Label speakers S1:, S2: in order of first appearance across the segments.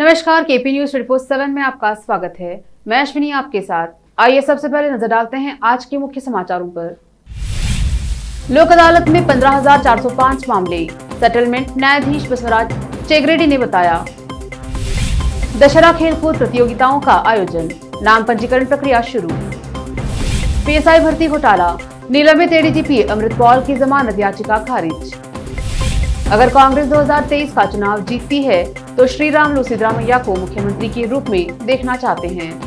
S1: नमस्कार, KP news 24/7 में आपका स्वागत है। मैं अश्विनी आपके साथ। आइए सबसे पहले नजर डालते हैं आज के मुख्य समाचारों पर। लोक अदालत में 15,405 मामले, सेटलमेंट न्यायाधीश बसवराज चेगरेडी ने बताया। दशहरा खेलकूद प्रतियोगिताओं का आयोजन, नाम पंजीकरण प्रक्रिया शुरू। पीएसआई भर्ती घोटाला, निलंबित एडीजीपी अमृतपाल की जमानत याचिका खारिज। अगर कांग्रेस 2023 का चुनाव जीतती है तो श्रीरामुलु सिद्धरामैया को मुख्यमंत्री के रूप में देखना चाहते हैं।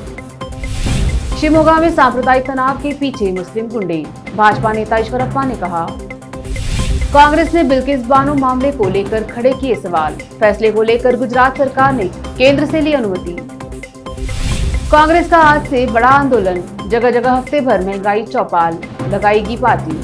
S1: शिवमोगा में सांप्रदायिक तनाव के पीछे मुस्लिम गुंडे, भाजपा नेता ईश्वरप्पा ने कहा। कांग्रेस ने बिल्किस बानो मामले को लेकर खड़े किए सवाल, फैसले को लेकर गुजरात सरकार ने केंद्र से ली अनुमति। कांग्रेस का आज से बड़ा आंदोलन, जगह जगह हफ्ते भर महंगाई चौपाल, लगाएगी पार्टी।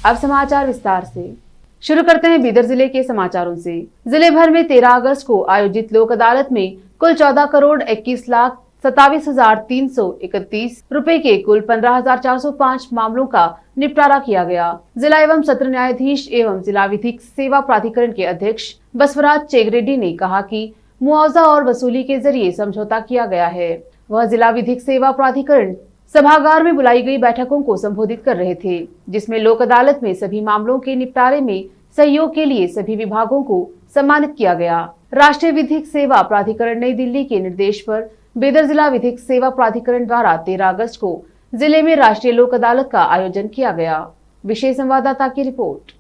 S1: अब समाचार विस्तार से। शुरू करते हैं बीदर जिले के समाचारों से। जिले भर में 13 अगस्त को आयोजित लोक अदालत में कुल 14,21,27,331 रुपए के कुल 15,405 मामलों का निपटारा किया गया। जिला एवं सत्र न्यायाधीश एवं जिला विधिक सेवा प्राधिकरण के अध्यक्ष बसवराज चेगरेडी ने कहा कि मुआवजा और वसूली के जरिए समझौता किया गया है। वह जिला विधिक सेवा प्राधिकरण सभागार में बुलाई गई बैठकों को संबोधित कर रहे थे, जिसमें लोक अदालत में सभी मामलों के निपटारे में सहयोग के लिए सभी विभागों को सम्मानित किया गया। राष्ट्रीय विधिक सेवा प्राधिकरण नई दिल्ली के निर्देश पर बीदर जिला विधिक सेवा प्राधिकरण द्वारा 13 अगस्त को जिले में राष्ट्रीय लोक अदालत का आयोजन किया गया। विशेष संवाददाता की रिपोर्ट।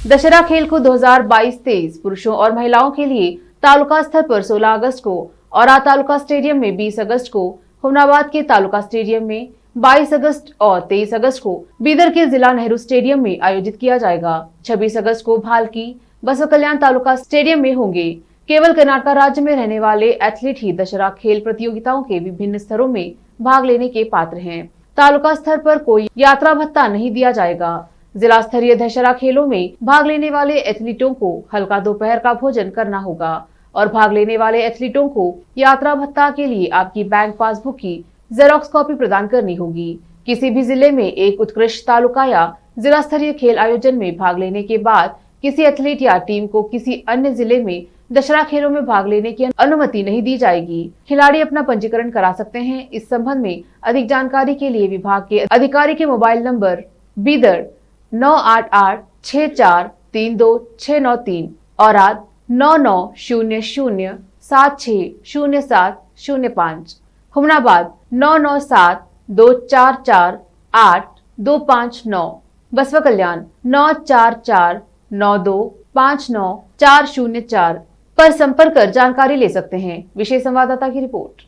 S1: दशहरा खेलकूद 2022-23 पुरुषों और महिलाओं के लिए तालुका स्तर पर 16 अगस्त को और तालुका स्टेडियम में 20 अगस्त को, हुमनाबाद के तालुका स्टेडियम में 22 अगस्त और 23 अगस्त को बीदर के जिला नेहरू स्टेडियम में आयोजित किया जाएगा। 26 अगस्त को भालकी बसव कल्याण तालुका स्टेडियम में होंगे। केवल कर्नाटक राज्य में रहने वाले एथलीट ही दशहरा खेल प्रतियोगिताओं के विभिन्न स्तरों में भाग लेने के पात्र हैं। तालुका स्तर पर कोई यात्रा भत्ता नहीं दिया जाएगा। जिला स्तरीय दशहरा खेलों में भाग लेने वाले एथलीटों को हल्का दोपहर का भोजन करना होगा और भाग लेने वाले एथलीटों को यात्रा भत्ता के लिए आपकी बैंक पासबुक की जेरोक्स कॉपी प्रदान करनी होगी। किसी भी जिले में एक उत्कृष्ट तालुका या जिला स्तरीय खेल आयोजन में भाग लेने के बाद किसी एथलीट या टीम को किसी अन्य जिले में दशहरा खेलों में भाग लेने की अनुमति नहीं दी जाएगी। खिलाड़ी अपना पंजीकरण करा सकते हैं। इस संबंध में अधिक जानकारी के लिए विभाग के अधिकारी के मोबाइल नंबर बीदर 98864329693 और 9900760705, हुमनाबाद 9972448259, बसव कल्याण 94492599404 पर संपर्क कर जानकारी ले सकते हैं। विशेष संवाददाता की रिपोर्ट।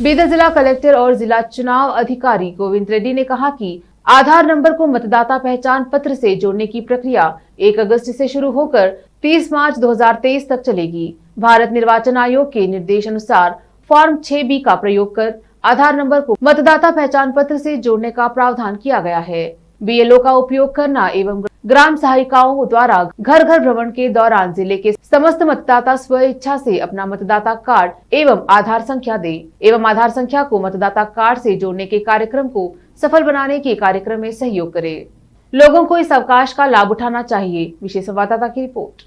S1: बीदर जिला कलेक्टर और जिला चुनाव अधिकारी गोविंद रेड्डी ने कहा कि आधार नंबर को मतदाता पहचान पत्र से जोड़ने की प्रक्रिया 1 अगस्त से शुरू होकर 30 मार्च 2023 तक चलेगी। भारत निर्वाचन आयोग के निर्देश अनुसार फॉर्म 6B का प्रयोग कर आधार नंबर को मतदाता पहचान पत्र से जोड़ने का प्रावधान किया गया है। BLO का उपयोग करना एवं ग्राम सहायिकाओं द्वारा घर घर भ्रमण के दौरान जिले के समस्त मतदाता स्व इच्छा से अपना मतदाता कार्ड एवं आधार संख्या दे एवं आधार संख्या को मतदाता कार्ड से जोड़ने के कार्यक्रम को सफल बनाने के कार्यक्रम में सहयोग करे। लोगों को इस अवकाश का लाभ उठाना चाहिए। विशेष संवाददाता की रिपोर्ट।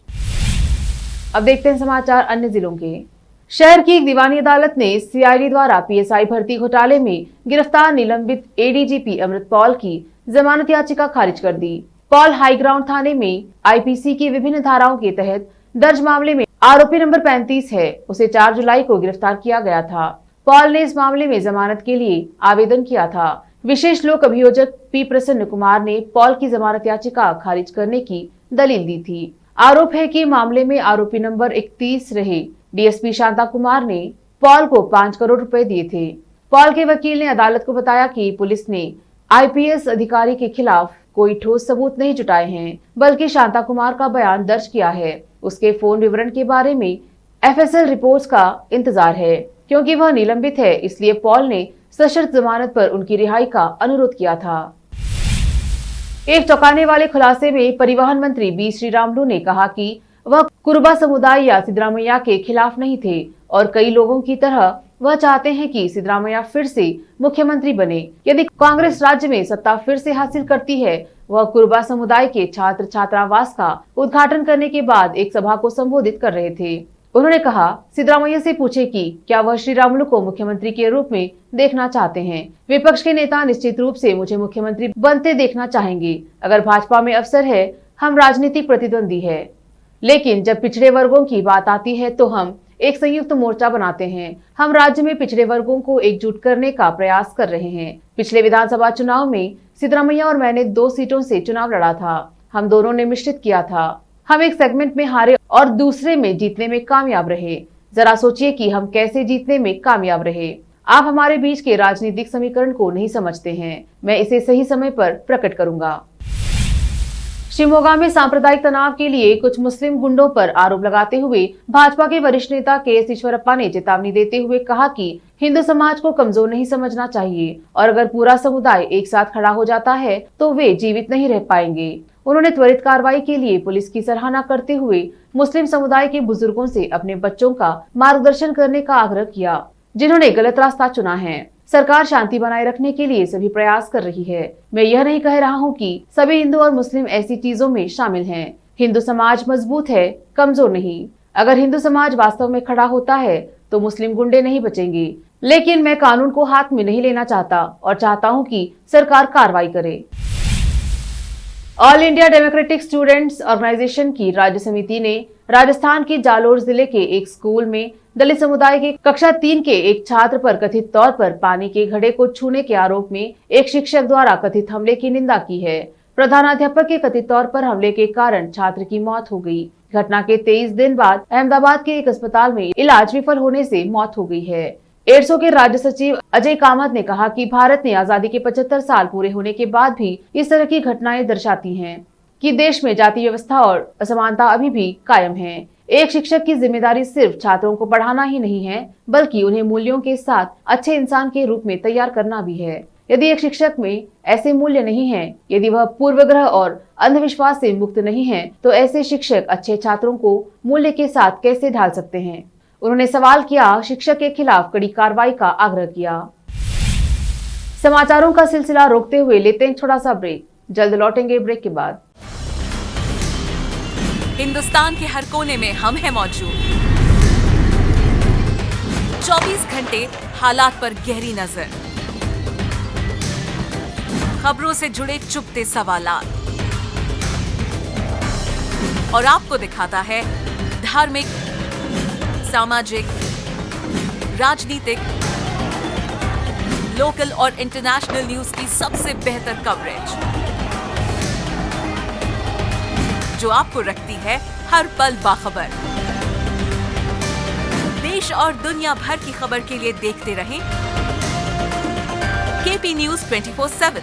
S1: अब देखते हैं समाचार अन्य जिलों के। शहर की एक दीवानी अदालत ने CID द्वारा PSI भर्ती घोटाले में गिरफ्तार निलंबित ADGP अमृतपाल की जमानत याचिका खारिज कर दी। पॉल हाई ग्राउंड थाने में IPC की विभिन्न धाराओं के तहत दर्ज मामले में आरोपी नंबर 35 है। उसे 4 जुलाई को गिरफ्तार किया गया था। पॉल ने इस मामले में जमानत के लिए आवेदन किया था। विशेष लोक अभियोजक P प्रसन्न कुमार ने पॉल की जमानत याचिका खारिज करने की दलील दी थी। आरोप है कि मामले में आरोपी नंबर 31 रहे DSP शांता कुमार ने पॉल को 5 करोड़ रुपए दिए थे। पॉल के वकील ने अदालत को बताया कि पुलिस ने IPS अधिकारी के खिलाफ कोई ठोस सबूत नहीं जुटाए हैं, बल्कि शांता कुमार का बयान दर्ज किया है। उसके फोन विवरण के बारे में FSL रिपोर्ट्स का इंतजार है। क्योंकि वह निलंबित है, इसलिए पॉल ने सशर्त जमानत पर उनकी रिहाई का अनुरोध किया था। एक चौंकाने वाले खुलासे में परिवहन मंत्री B श्रीरामुलु ने कहा कि वह कुरुबा समुदाय या सिद्धरामैया के खिलाफ नहीं थे और कई लोगों की तरह वह चाहते हैं कि सिद्धरामैया फिर से मुख्यमंत्री बने। यदि कांग्रेस राज्य में सत्ता फिर से हासिल करती है। वह कुरबा समुदाय के छात्र छात्रावास का उद्घाटन करने के बाद एक सभा को संबोधित कर रहे थे। उन्होंने कहा, सिद्धरामैया से पूछे कि क्या वह श्रीरामुलु को मुख्यमंत्री के रूप में देखना चाहते हैं। विपक्ष के नेता निश्चित रूप से मुझे मुख्यमंत्री बनते देखना चाहेंगे। अगर भाजपा में अवसर है, हम राजनीतिक प्रतिद्वंदी है, लेकिन जब पिछड़े वर्गों की बात आती है तो हम एक संयुक्त मोर्चा बनाते हैं। हम राज्य में पिछड़े वर्गों को एकजुट करने का प्रयास कर रहे हैं। पिछले विधानसभा चुनाव में सिद्धरामैया और मैंने 2 सीटों से चुनाव लड़ा था। हम दोनों ने मिश्रित किया था। हम एक सेगमेंट में हारे और दूसरे में जीतने में कामयाब रहे। जरा सोचिए कि हम कैसे जीतने में कामयाब रहे। आप हमारे बीच के राजनीतिक समीकरण को नहीं समझते हैं। मैं इसे सही समय पर प्रकट करूंगा। शिवमोगा में सांप्रदायिक तनाव के लिए कुछ मुस्लिम गुंडों पर आरोप लगाते हुए भाजपा के वरिष्ठ नेता के.एस. ईश्वरप्पा ने चेतावनी देते हुए कहा कि हिंदू समाज को कमजोर नहीं समझना चाहिए और अगर पूरा समुदाय एक साथ खड़ा हो जाता है तो वे जीवित नहीं रह पाएंगे। उन्होंने त्वरित कार्रवाई के लिए पुलिस की सराहना करते हुए मुस्लिम समुदाय के बुजुर्गों से अपने बच्चों का मार्गदर्शन करने का आग्रह किया, जिन्होंने गलत रास्ता चुना है। सरकार शांति बनाए रखने के लिए सभी प्रयास कर रही है। मैं यह नहीं कह रहा हूं कि सभी हिंदू और मुस्लिम ऐसी चीजों में शामिल हैं। हिंदू समाज मजबूत है, कमजोर नहीं। अगर हिंदू समाज वास्तव में खड़ा होता है तो मुस्लिम गुंडे नहीं बचेंगे। लेकिन मैं कानून को हाथ में नहीं लेना चाहता और चाहता हूं कि सरकार कार्रवाई करे। All India Democratic Students Organisation की राज्य समिति ने राजस्थान के जालोर जिले के एक स्कूल में दलित समुदाय के कक्षा 3 के एक छात्र पर कथित तौर पर पानी के घड़े को छूने के आरोप में एक शिक्षक द्वारा कथित हमले की निंदा की है। प्रधानाध्यापक के कथित तौर पर हमले के कारण छात्र की मौत हो गई। घटना के 23 दिन बाद अहमदाबाद के एक अस्पताल में इलाज विफल होने से मौत हो गई है। एड्सो के राज्य सचिव अजय कामत ने कहा कि भारत ने आजादी के 75 साल पूरे होने के बाद भी इस तरह की घटनाएं दर्शाती हैं कि देश में जाति व्यवस्था और असमानता अभी भी कायम है। एक शिक्षक की जिम्मेदारी सिर्फ छात्रों को पढ़ाना ही नहीं है, बल्कि उन्हें मूल्यों के साथ अच्छे इंसान के रूप में तैयार करना भी है। यदि एक शिक्षक में ऐसे मूल्य नहीं है, यदि वह पूर्वग्रह और अंधविश्वास से मुक्त नहीं है, तो ऐसे शिक्षक अच्छे छात्रों को मूल्य के साथ कैसे ढाल सकते हैं। उन्होंने सवाल किया, शिक्षक के खिलाफ कड़ी कार्रवाई का आग्रह किया। समाचारों का सिलसिला रोकते हुए लेते हैं छोटा सा ब्रेक। जल्द लौटेंगे ब्रेक के बाद।
S2: हिंदुस्तान के हर कोने में हम हैं मौजूद। 24 घंटे हालात पर गहरी नजर, खबरों से जुड़े चुपते सवालात और आपको दिखाता है धार्मिक, सामाजिक, राजनीतिक, लोकल और इंटरनेशनल न्यूज की सबसे बेहतर कवरेज, जो आपको रखती है हर पल बाखबर। देश और दुनिया भर की खबर के लिए देखते रहें KP news 24/7।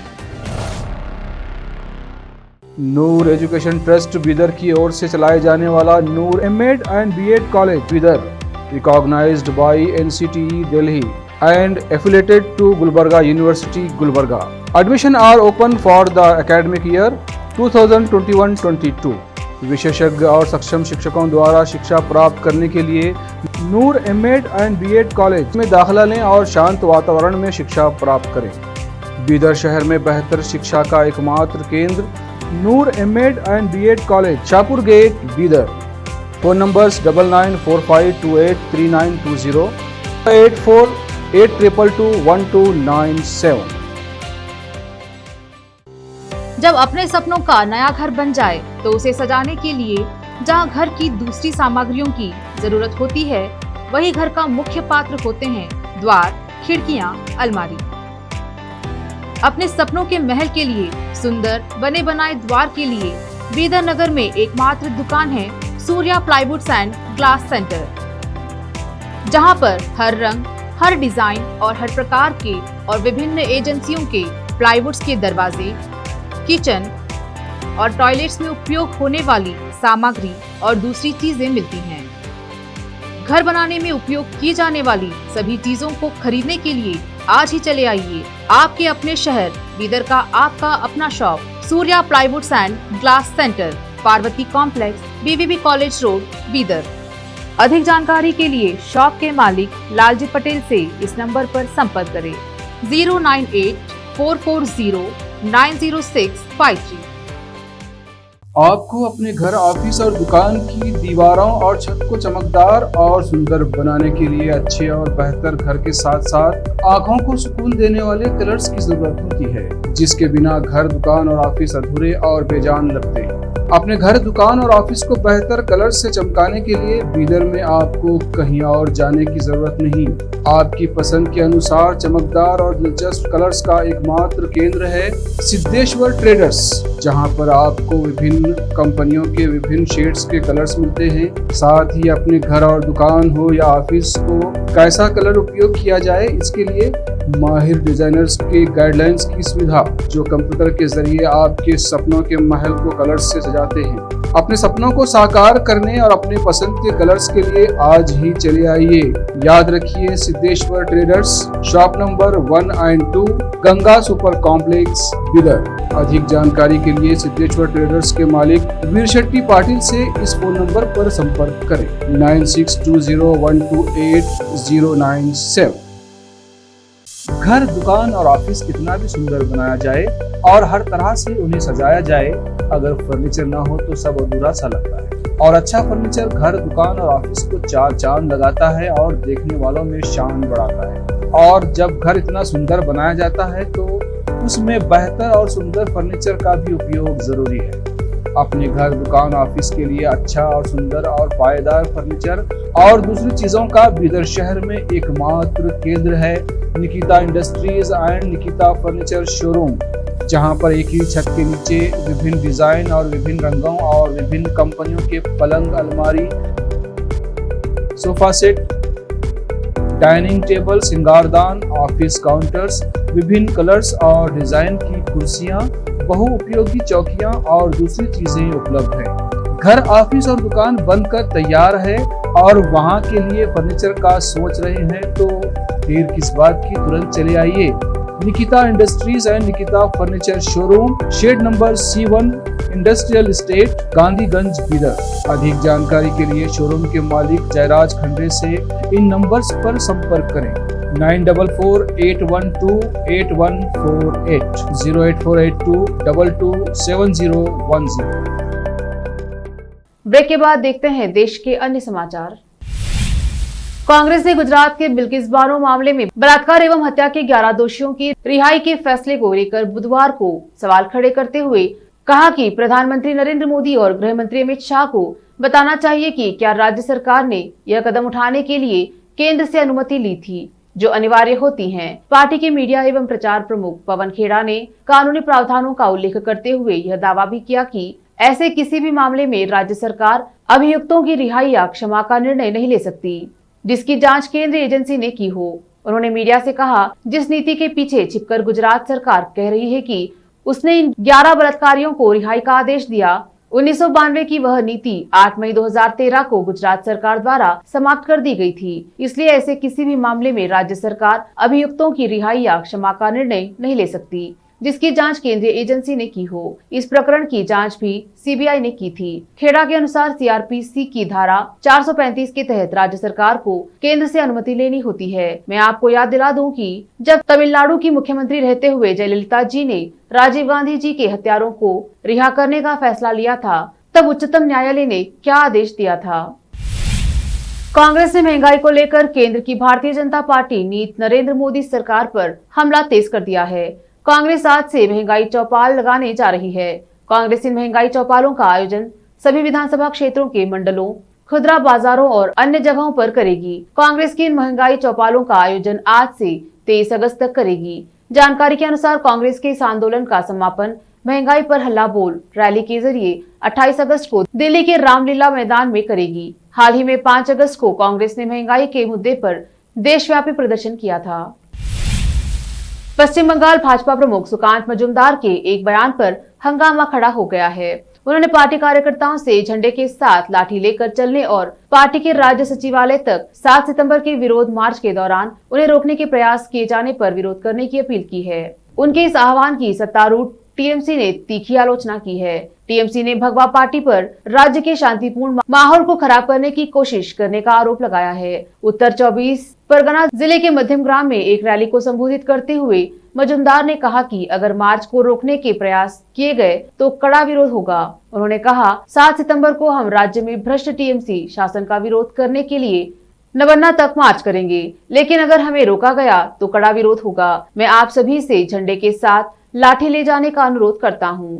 S3: Noor education trust Bidar की ओर से चलाए जाने वाला Noor MEd and BEd college Bidar, recognized by NCTE Delhi and affiliated to Gulbarga University, Gulbarga. Admission are open for the academic year 2021-22. विशेषज्ञ और सक्षम शिक्षकों द्वारा शिक्षा प्राप्त करने के लिए नूर एमएड एंड बीएड कॉलेज में दाखिला लें और शांत वातावरण में शिक्षा प्राप्त करें। बीदर शहर में बेहतर शिक्षा का एकमात्र केंद्र Noor MEd and BEd college, Shahpur gate, Bidar. Phone numbers 9945283920, 8482221297।
S1: जब अपने सपनों का नया घर बन जाए तो उसे सजाने के लिए जहां घर की दूसरी सामग्रियों की जरूरत होती है, वही घर का मुख्य पात्र होते हैं द्वार, खिड़कियां, अलमारी। अपने सपनों के महल के लिए सुंदर बने बनाए द्वार के लिए बीदर नगर में एकमात्र दुकान है Surya plywoods and glass centre, जहां पर हर रंग, हर डिजाइन और हर प्रकार के और विभिन्न एजेंसियों के प्लाईवुड्स के दरवाजे, किचन और टॉयलेट्स में उपयोग होने वाली सामग्री और दूसरी चीजें मिलती हैं। घर बनाने में उपयोग की जाने वाली सभी चीजों को खरीदने के लिए आज ही चले आइए आपके अपने शहर बीदर का आपका अपना shop Surya plywoods and glass centre, Parvati complex, BVB college road, Bidar. अधिक जानकारी के लिए शॉप के मालिक लालजी पटेल से इस नंबर पर संपर्क करें 09844090653।
S3: आपको अपने घर, ऑफिस और दुकान की दीवारों और छत को चमकदार और सुंदर बनाने के लिए अच्छे और बेहतर घर के साथ साथ आंखों को सुकून देने वाले कलर्स की जरूरत होती है, जिसके बिना घर, दुकान और ऑफिस अधूरे और बेजान लगते हैं। अपने घर, दुकान और ऑफिस को बेहतर कलर से चमकाने के लिए बीदर में आपको कहीं और जाने की जरूरत नहीं। आपकी पसंद के अनुसार चमकदार और दिलचस्प कलर्स का एकमात्र केंद्र है सिद्धेश्वर ट्रेडर्स, जहां पर आपको विभिन्न कंपनियों के विभिन्न शेड्स के कलर्स मिलते हैं। साथ ही अपने घर और दुकान हो या ऑफिस को कैसा कलर उपयोग किया जाए, इसके लिए माहिर डिजाइनर्स के गाइडलाइंस की सुविधा, जो कंप्यूटर के जरिए आपके सपनों के महल को कलर्स से सजाते हैं। अपने सपनों को साकार करने और अपने पसंद के कलर्स के लिए आज ही चले आइए। याद रखिए, Siddheshwar traders, shop number 1 and 2, Ganga super complex, Bidar. अधिक जानकारी के लिए सिद्धेश्वर ट्रेडर्स के मालिक वीर शेट्टी पाटिल से इस फोन नंबर पर संपर्क करें 9620128097। घर, दुकान और ऑफिस कितना भी सुंदर बनाया जाए और हर तरह से उन्हें सजाया जाए, अगर फर्नीचर ना हो तो सब अधूरा सा लगता है। और अच्छा फर्नीचर घर, दुकान और ऑफिस को चार चांद लगाता है और देखने वालों में शान बढ़ाता है। और जब घर इतना सुंदर बनाया जाता है तो उसमें बेहतर और सुंदर फर्नीचर का भी उपयोग जरूरी है। अपने घर, दुकान, ऑफिस के लिए अच्छा और सुंदर और पायदार फर्नीचर और दूसरी चीजों का बीदर शहर में एकमात्र केंद्र है Nikita industries and Nikita furniture showroom, जहां पर एक ही छत के नीचे विभिन्न डिजाइन और विभिन्न रंगों और विभिन्न कंपनियों के पलंग, अलमारी, सोफा सेट, डाइनिंग टेबल, सिंगारदान, ऑफिस काउंटर्स, विभिन्न कलर्स और डिजाइन की कुर्सियां, बहुउपयोगी चौकियां और दूसरी चीजें उपलब्ध हैं। घर, ऑफिस और दुकान बनकर तैयार है और वहां के लिए फर्नीचर का सोच रहे हैं तो देर किस बात की, तुरंत चले आइए। Nikita industries and Nikita furniture showroom, shed number C1, industrial estate, Gandhiganj, Bidar. अधिक जानकारी के लिए शोरूम के मालिक जयराज खंडे से इन नंबर्स पर संपर्क करें 9448128148 08482227010।
S1: ब्रेक के बाद देखते हैं देश के अन्य समाचार। कांग्रेस ने गुजरात के बिल्किस बानो मामले में बलात्कार एवं हत्या के 11 दोषियों की रिहाई के फैसले को लेकर बुधवार को सवाल खड़े करते हुए कहा कि प्रधानमंत्री नरेंद्र मोदी और गृह मंत्री अमित शाह को बताना चाहिए कि क्या राज्य सरकार ने यह कदम उठाने के लिए केंद्र से अनुमति ली थी, जो अनिवार्य होती हैं। पार्टी के मीडिया एवं प्रचार प्रमुख पवन खेड़ा ने कानूनी प्रावधानों का उल्लेख करते हुए यह दावा भी किया कि ऐसे किसी भी मामले में राज्य सरकार अभियुक्तों की रिहाई या क्षमा का निर्णय नहीं ले सकती, जिसकी जांच केंद्रीय एजेंसी ने की हो। उन्होंने मीडिया से कहा, जिस नीति के पीछे छिपकर गुजरात सरकार कह रही है कि उसने इन 11 बलात्कारियों को रिहाई का आदेश दिया, 1992 की वह नीति 8 मई 2013 को गुजरात सरकार द्वारा समाप्त कर दी गई थी। इसलिए ऐसे किसी भी मामले में राज्य सरकार अभियुक्तों की रिहाई या क्षमा का निर्णय नहीं ले सकती, जिसकी जांच केंद्रीय एजेंसी ने की हो। इस प्रकरण की जांच भी सीबीआई ने की थी। खेड़ा के अनुसार सीआरपीसी की धारा 435 के तहत राज्य सरकार को केंद्र से अनुमति लेनी होती है। मैं आपको याद दिला दूं कि जब तमिलनाडु की मुख्यमंत्री रहते हुए जयललिता जी ने राजीव गांधी जी के हत्यारों को रिहा करने का फैसला लिया था, तब उच्चतम न्यायालय ने क्या आदेश दिया था। कांग्रेस ने महंगाई को लेकर केंद्र की भारतीय जनता पार्टी नीत नरेंद्र मोदी सरकार पर हमला तेज कर दिया है। कांग्रेस आज से महंगाई चौपाल लगाने जा रही है। कांग्रेस इन महंगाई चौपालों का आयोजन सभी विधानसभा क्षेत्रों के मंडलों, खुदरा बाजारों और अन्य जगहों पर करेगी। कांग्रेस की इन महंगाई चौपालों का आयोजन आज से 23 अगस्त तक करेगी। जानकारी के अनुसार कांग्रेस के इस आंदोलन का समापन महंगाई पर हल्ला बोल रैली के जरिए 28 अगस्त को दिल्ली के रामलीला मैदान में करेगी। हाल ही में 5 अगस्त को कांग्रेस ने महंगाई के मुद्दे पर देशव्यापी प्रदर्शन किया था। पश्चिम बंगाल भाजपा प्रमुख सुकांत मजूमदार के एक बयान पर हंगामा खड़ा हो गया है। उन्होंने पार्टी कार्यकर्ताओं से झंडे के साथ लाठी लेकर चलने और पार्टी के राज्य सचिवालय तक 7 सितंबर के विरोध मार्च के दौरान उन्हें रोकने के प्रयास किए जाने पर विरोध करने की अपील की है। उनके इस आह्वान की सत्तारूढ़ टीएमसी ने तीखी आलोचना की है। टीएमसी ने भगवा पार्टी पर राज्य के शांतिपूर्ण माहौल को खराब करने की कोशिश करने का आरोप लगाया है। उत्तर 24 परगना जिले के मध्यम ग्राम में एक रैली को संबोधित करते हुए मजुमदार ने कहा कि अगर मार्च को रोकने के प्रयास किए गए तो कड़ा विरोध होगा। उन्होंने कहा 7 सितंबर को हम राज्य में भ्रष्ट टीएमसी शासन का विरोध करने के लिए नवन्ना तक मार्च करेंगे, लेकिन अगर हमें रोका गया तो कड़ा विरोध होगा। मैं आप सभी से झंडे के साथ लाठी ले जाने का अनुरोध करता हूं।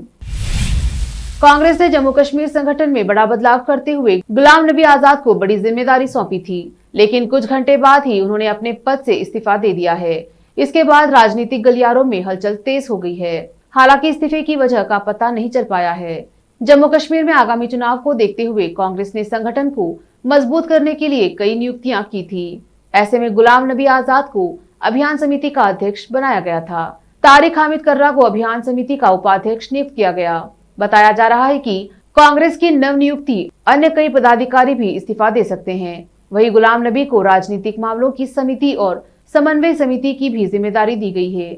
S1: कांग्रेस ने जम्मू कश्मीर संगठन में बड़ा बदलाव करते हुए गुलाम नबी आजाद को बड़ी जिम्मेदारी सौंपी थी, लेकिन कुछ घंटे बाद ही उन्होंने अपने पद से इस्तीफा दे दिया है। इसके बाद राजनीतिक गलियारों में हलचल तेज हो गई है। हालांकि इस्तीफे की वजह का पता नहीं चल पाया है। जम्मू कश्मीर में आगामी चुनाव को देखते हुए कांग्रेस ने संगठन को मजबूत करने के लिए कई नियुक्तियां की थी। ऐसे में गुलाम नबी आजाद को अभियान समिति का अध्यक्ष बनाया गया था। तारिक हामिद कर्रा को अभियान समिति का उपाध्यक्ष नियुक्त किया गया। बताया जा रहा है कि कांग्रेस की नव नियुक्ति अन्य कई पदाधिकारी भी इस्तीफा दे सकते हैं। वहीं गुलाम नबी को राजनीतिक मामलों की समिति और समन्वय समिति की भी जिम्मेदारी दी गई है।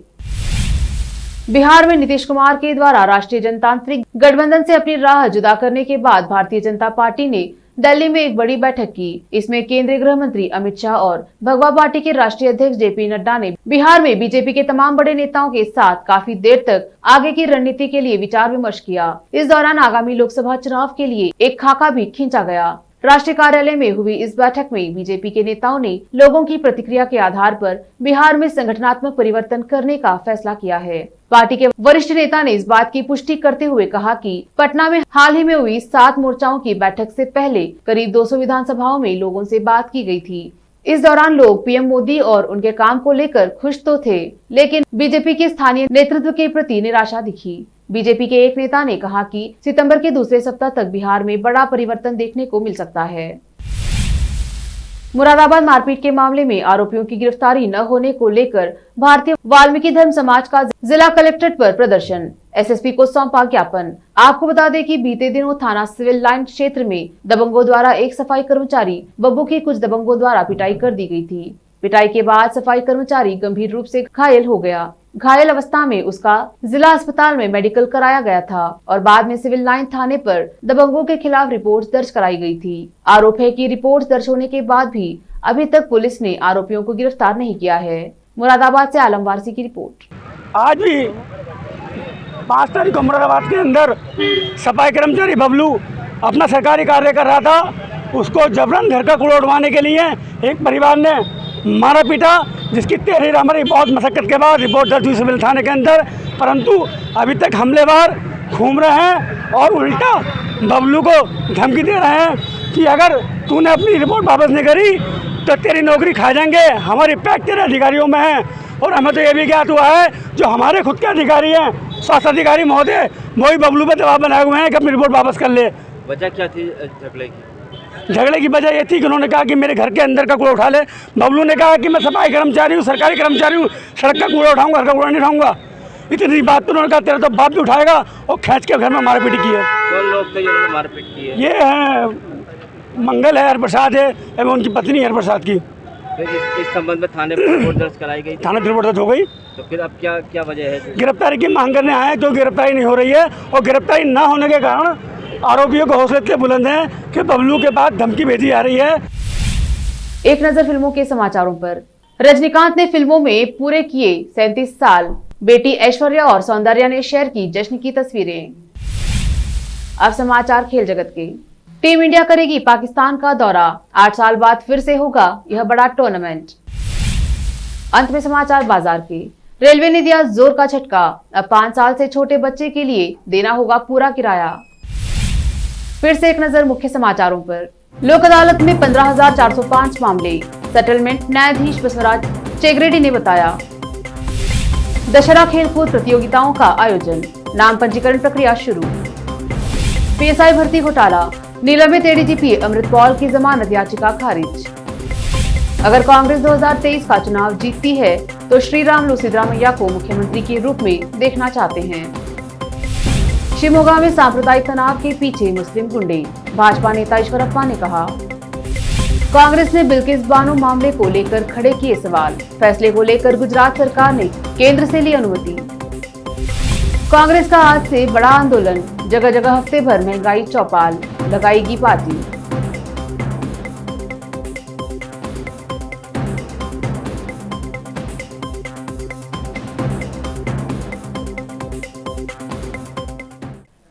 S1: बिहार में नीतीश कुमार के द्वारा राष्ट्रीय जनतांत्रिक गठबंधन से अपनी राह जुदा करने के बाद भारतीय जनता पार्टी ने दिल्ली में एक बड़ी बैठक की। इसमें केंद्रीय गृह मंत्री अमित शाह और भगवा पार्टी के राष्ट्रीय अध्यक्ष जेपी नड्डा ने बिहार में बीजेपी के तमाम बड़े नेताओं के साथ काफी देर तक आगे की रणनीति के लिए विचार विमर्श किया। इस दौरान आगामी लोकसभा चुनाव के लिए एक खाका भी खींचा गया। राष्ट्रीय कार्यालय में हुई इस बैठक में बीजेपी के नेताओं ने लोगों की प्रतिक्रिया के आधार पर बिहार में संगठनात्मक परिवर्तन करने का फैसला किया है। पार्टी के वरिष्ठ नेता ने इस बात की पुष्टि करते हुए कहा कि पटना में हाल ही में हुई 7 मोर्चाओं की बैठक से पहले करीब 200 विधानसभाओं में लोगों से बात की गई थी। इस दौरान लोग पीएम मोदी और उनके काम को लेकर खुश तो थे, लेकिन बीजेपी के स्थानीय नेतृत्व के प्रति निराशा दिखी। बीजेपी के एक नेता ने कहा कि सितंबर के दूसरे सप्ताह तक बिहार में बड़ा परिवर्तन देखने को मिल सकता है। मुरादाबाद मारपीट के मामले में आरोपियों की गिरफ्तारी न होने को लेकर भारतीय वाल्मीकि धर्म समाज का जिला कलेक्ट्रेट पर प्रदर्शन, एसएसपी को सौंपा ज्ञापन। आपको बता दें कि बीते दिनों थाना सिविल लाइन क्षेत्र में दबंगों द्वारा एक सफाई कर्मचारी बब्बू की कुछ दबंगों द्वारा पिटाई कर दी गई थी। पिटाई के बाद सफाई कर्मचारी गंभीर रूप से घायल हो गया। घायल अवस्था में उसका जिला अस्पताल में मेडिकल कराया गया था और बाद में सिविल लाइन थाने पर दबंगों के खिलाफ रिपोर्ट दर्ज कराई गई थी। आरोप है कि रिपोर्ट दर्ज होने के बाद भी अभी तक पुलिस ने आरोपियों को गिरफ्तार नहीं किया है। मुरादाबाद से आलम वारसी की रिपोर्ट।
S4: आज भी 5 तारीख को मुरादाबाद के अंदर सफाई कर्मचारी बबलू अपना सरकारी कार्य कर रहा था। उसको जबरन घर का कूड़ा उड़वाने के लिए एक परिवार ने मारा पीटा, जिसकी तहरीर हमारी बहुत मशक्कत के बाद रिपोर्ट दर्ज हुई सिविल थाने के अंदर, परंतु अभी तक हमलेवार घूम रहे हैं और उल्टा बबलू को धमकी दे रहे हैं कि अगर तूने अपनी रिपोर्ट वापस नहीं करी तो तेरी नौकरी खा जाएंगे। हमारी पैक तेरे अधिकारियों में है और हमें तो ये भी ज्ञात हुआ है जो हमारे खुद के अधिकारी हैं, स्वास्थ्य अधिकारी महोदय, वही बबलू पर दबाव बनाए हुए हैं कि अपनी रिपोर्ट वापस कर ले।
S5: वजह क्या थी झगड़े की?
S4: झगड़े की वजह ये थी कि उन्होंने कहा कि मेरे घर के अंदर का कूड़ा उठा ले। बबलू ने कहा कि मैं सफाई कर्मचारी हूँ, सरकारी कर्मचारी हूँ, सड़क का कूड़ा उठाऊंगा, घर का कूड़ा नहीं उठाऊंगा। इतनी बात तो उन्होंने कहा तेरा तो बाप भी उठाएगा, और खींच के घर में मारपीट की है।
S5: कौन लोग थे जिन्होंने मारपीट की है?
S4: ये है मंगल है, हरप्रसाद है एवं उनकी पत्नी हरप्रसाद की।
S5: फिर इस संबंध में थाने पर रिपोर्ट दर्ज कराई गई?
S4: थाना रिपोर्ट दर्ज हो गई।
S5: तो फिर अब क्या वजह है?
S4: गिरफ्तारी की मांग करने आए तो गिरफ्तारी नहीं हो रही है, और गिरफ्तारी न होने के कारण आरोपियों को हौसले इतने बुलंद हैं कि बबलू के बाद धमकी भेजी जा रही है।
S1: एक नजर फिल्मों के समाचारों पर। रजनीकांत ने फिल्मों में पूरे किए 37 साल। बेटी ऐश्वर्या और सौंदर्या ने शेयर की जश्न की तस्वीरें। अब समाचार खेल जगत के। टीम इंडिया करेगी पाकिस्तान का दौरा। 8 साल बाद फिर से होगा यह बड़ा टूर्नामेंट। अंत में समाचार बाजार के। रेलवे ने दिया जोर का झटका। अब 5 साल से छोटे बच्चे के लिए देना होगा पूरा किराया। फिर से एक नजर मुख्य समाचारों पर। लोक अदालत में 15,405 मामले। सेटलमेंट न्यायाधीश बसवराज चेगरेडी ने बताया। दशहरा खेलकूद प्रतियोगिताओं का आयोजन। नाम पंजीकरण प्रक्रिया शुरू। पीएसआई भर्ती घोटाला। निलंबित एडीजीपी अमृतपाल की जमानत याचिका खारिज। अगर कांग्रेस 2023 का चुनाव जीतती है तो श्री रामुलु सिद्धरामैया को मुख्यमंत्री के रूप में देखना चाहते हैं। शिवमोगा में सांप्रदायिक तनाव के पीछे मुस्लिम गुंडे। भाजपा नेता ईश्वरप्पा ने कहा। कांग्रेस ने बिल्किस बानो मामले को लेकर खड़े किए सवाल। फैसले को लेकर गुजरात सरकार ने केंद्र से ली अनुमति। कांग्रेस का आज से बड़ा आंदोलन, जगह जगह हफ्ते भर महंगाई चौपाल, लगाएगी पार्टी।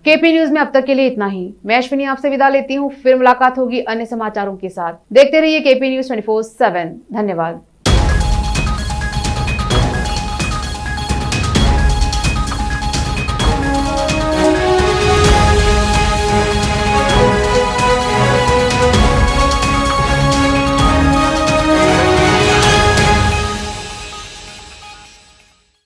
S1: केपी न्यूज में अब तक के लिए इतना ही। मैं अश्विनी आपसे विदा लेती हूँ, फिर मुलाकात होगी अन्य समाचारों के साथ। देखते रहिए केपी न्यूज 24/7। धन्यवाद।